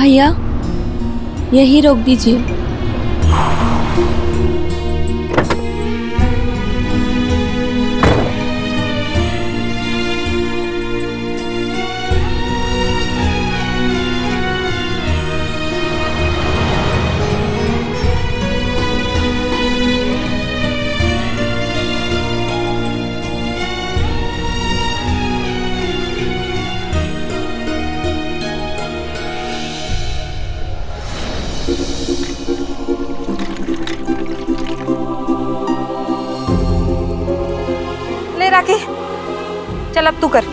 भैया यही रोक दीजिए। ले राखी, चल अब तू कर।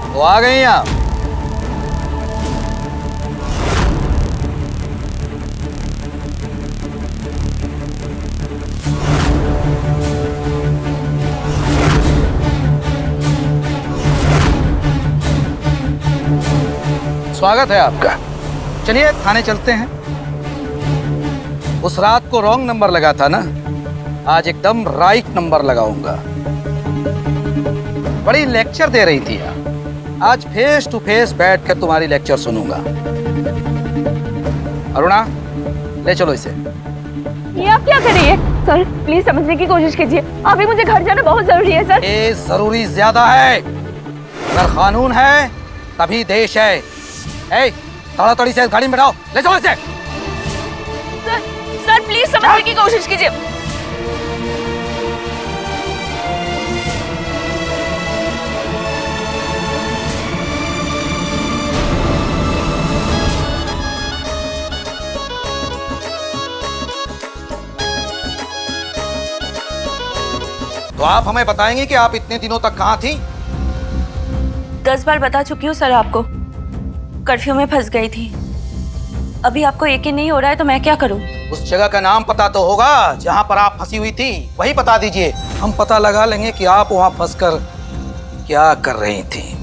तो आ गई आप। स्वागत है आपका। चलिए थाने चलते हैं। उस रात को रॉन्ग नंबर लगा था ना, आज एकदम राइट नंबर लगाऊंगा। बड़ी लेक्चर दे रही थी आप, आज फेस टू फेस बैठ कर तुम्हारी लेक्चर सुनूंगा। अरुणा, ले चलो इसे। ये आप क्या कर रही है? सर प्लीज समझने की कोशिश कीजिए, अभी मुझे घर जाना बहुत जरूरी है सर। ये जरूरी ज्यादा है। अगर कानून है तभी देश है। ताड़ाताड़ी से गाड़ी में बैठाओ, ले चलो इसे। सर प्लीज समझने की कोशिश कीजिए। तो आप हमें बताएंगे कि आप इतने दिनों तक कहाँ थी? 10 बार बता चुकी हूँ सर आपको, कर्फ्यू में फंस गई थी। अभी आपको यकीन नहीं हो रहा है तो मैं क्या करूँ? उस जगह का नाम पता तो होगा जहाँ पर आप फंसी हुई थी, वही बता दीजिए। हम पता लगा लेंगे कि आप वहाँ फंसकर क्या कर रही थी।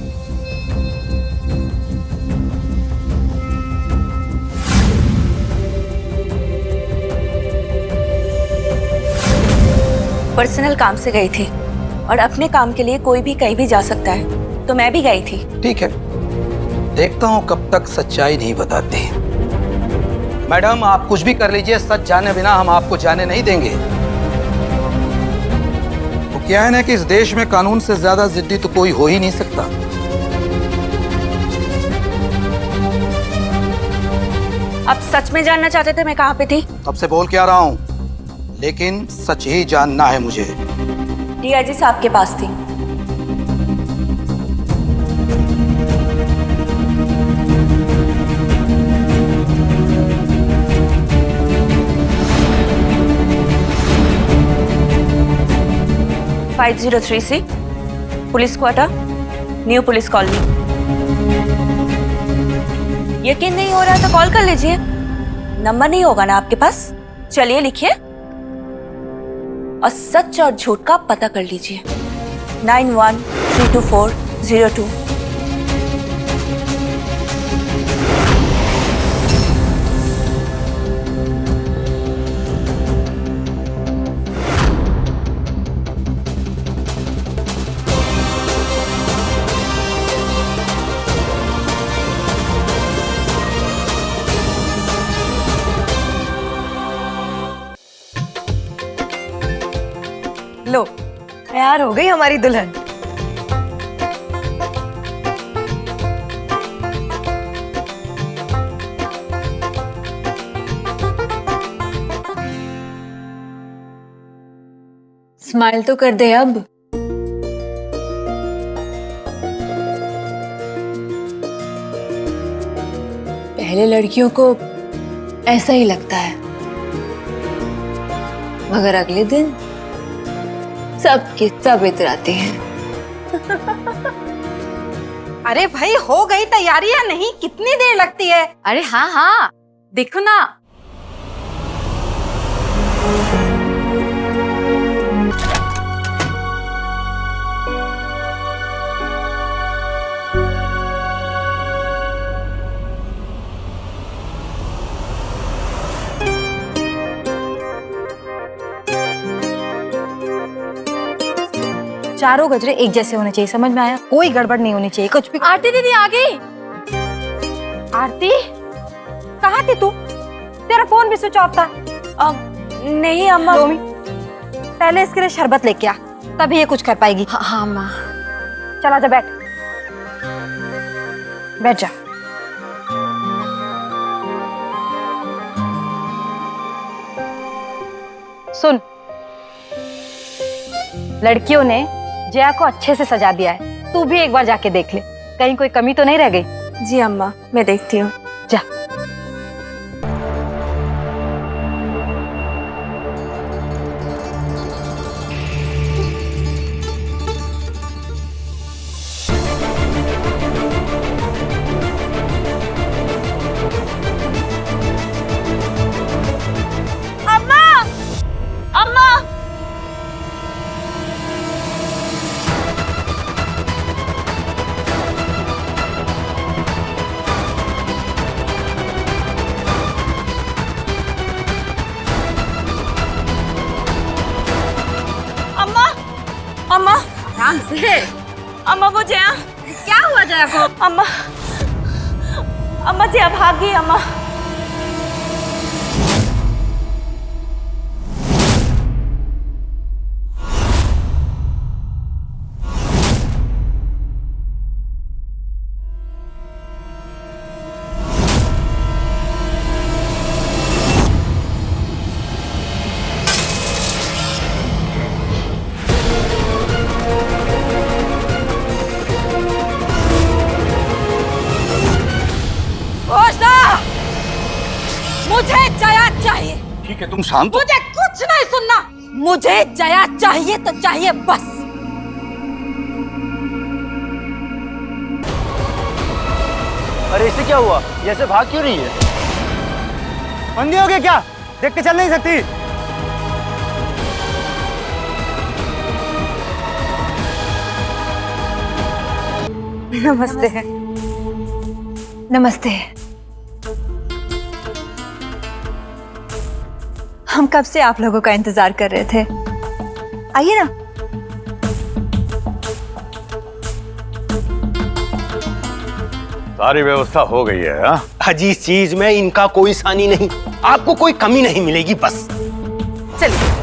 पर्सनल काम से गई थी और अपने काम के लिए कोई भी कहीं भी जा सकता है, तो मैं भी गई थी। ठीक है, देखता हूँ कब तक सच्चाई नहीं बताती। मैडम, आप कुछ भी कर लीजिए, सच जाने बिना हम आपको जाने नहीं देंगे। तो क्या है ना कि इस देश में कानून से ज्यादा जिद्दी तो कोई हो ही नहीं सकता। आप सच में जानना चाहते थे मैं कहाँ पे थी? तब से बोल के आ रहा हूँ, लेकिन सच ही जानना है मुझे। डीआईजी साहब के पास थी। (503C) police quarter, new police colony. यकीन नहीं हो रहा तो कॉल कर लीजिए, नंबर नहीं होगा ना आपके पास? चलिए लिखिए और सच और झूठ का पता कर लीजिए। 91324002। लो, तैयार हो गई हमारी दुल्हन। स्माइल तो कर दे अब। पहले लड़कियों को ऐसा ही लगता है, मगर अगले दिन सबके सब इतराते हैं। अरे भाई, हो गई तैयारी या नहीं? कितनी देर लगती है? अरे हाँ हाँ, देखो ना। चारों गजरे एक जैसे होने चाहिए, समझ में आया? कोई गड़बड़ नहीं होनी चाहिए, कुछ भी। आरती दीदी आ गई। आरती, कहाँ थी तू? तेरा फोन भी स्विच ऑफ था। नहीं अम्मा। रोमी, पहले इसके लिए शरबत लेके आ, तभी ये कुछ कर पाएगी। हाँ माँ। चला जा, बैठ बैठ जा। सुन, लड़कियों ने जया को अच्छे से सजा दिया है, तू भी एक बार जाके देख ले, कहीं कोई कमी तो नहीं रह गई। जी अम्मा, मैं देखती हूँ। जा। अम्मा, अम्मा, अम्मा, आराम से। अम्मा वो जया। क्या हुआ जया को? अम्मा, अम्मा जया भाग गई अम्मा। मुझे जया चाहिए। ठीक है, तुम शांत हो। मुझे कुछ नहीं सुनना, मुझे जया चाहिए तो चाहिए बस। अरे इसे क्या हुआ? ये ऐसे भाग क्यों रही है? अंधी हो गई क्या? देख के चल नहीं सकती? नमस्ते। नमस्ते। हम कब से आप लोगों का इंतजार कर रहे थे, आइए ना। सारी व्यवस्था हो गई है। हाँ? अजी, इस चीज में इनका कोई सानी नहीं, आपको कोई कमी नहीं मिलेगी बस। चलिए।